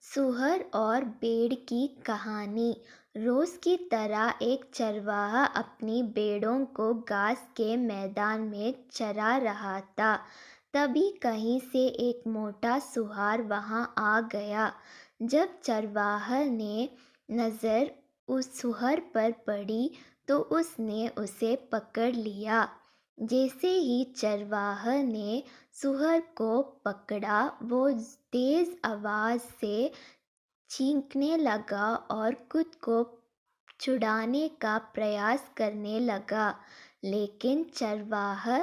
सूअर और भेड़ की कहानी। रोज की तरह एक चरवाहा अपनी भेड़ों को घास के मैदान में चरा रहा था। तभी कहीं से एक मोटा सुहार वहां आ गया। जब चरवाहा ने नजर उस सुअर पर पड़ी तो उसने उसे पकड़ लिया। जैसे ही चरवाहा ने सुअर को पकड़ा, वो तेज आवाज से चीखने लगा और खुद को छुड़ाने का प्रयास करने लगा। लेकिन चरवाहा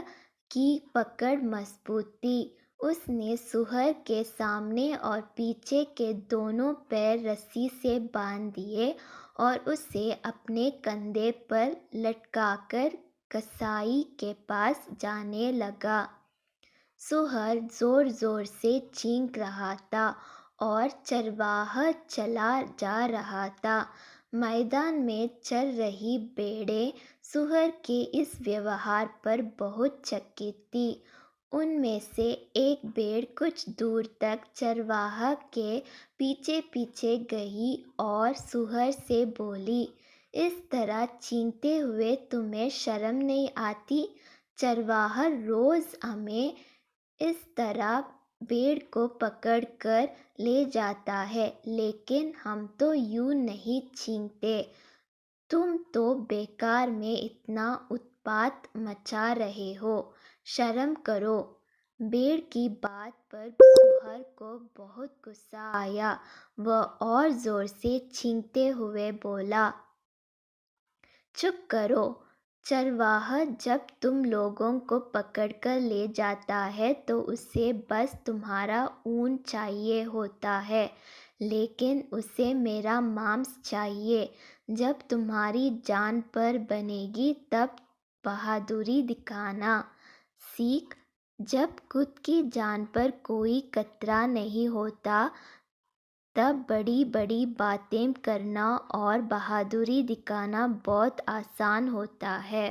की पकड़ मजबूत थी। उसने सुअर के सामने और पीछे के दोनों पैर रस्सी से बांध दिए और उसे अपने कंधे पर लटकाकर कसाई के पास जाने लगा। सुअर जोर जोर से चीख रहा था और चरवाहा चला जा रहा था। मैदान में चल रही भेड़ें सुअर के इस व्यवहार पर बहुत चकित थी। उनमें से एक भेड़ कुछ दूर तक चरवाहा के पीछे पीछे गई और सुअर से बोली, इस तरह चीखते हुए तुम्हें शर्म नहीं आती? चरवाहा रोज हमें इस तरह भेड़ को पकड़ कर ले जाता है, लेकिन हम तो यूं नहीं छीनते। तुम तो बेकार में इतना उत्पात मचा रहे हो। शर्म करो। भेड़ की बात पर सुअर को बहुत गुस्सा आया। वह और जोर से छींकते हुए बोला, चुप करो। चरवाहा जब तुम लोगों को पकड़कर ले जाता है तो उसे बस तुम्हारा ऊन चाहिए होता है, लेकिन उसे मेरा मांस चाहिए। जब तुम्हारी जान पर बनेगी तब बहादुरी दिखाना सीख। जब खुद की जान पर कोई खतरा नहीं होता तब बड़ी बड़ी बातें करना और बहादुरी दिखाना बहुत आसान होता है।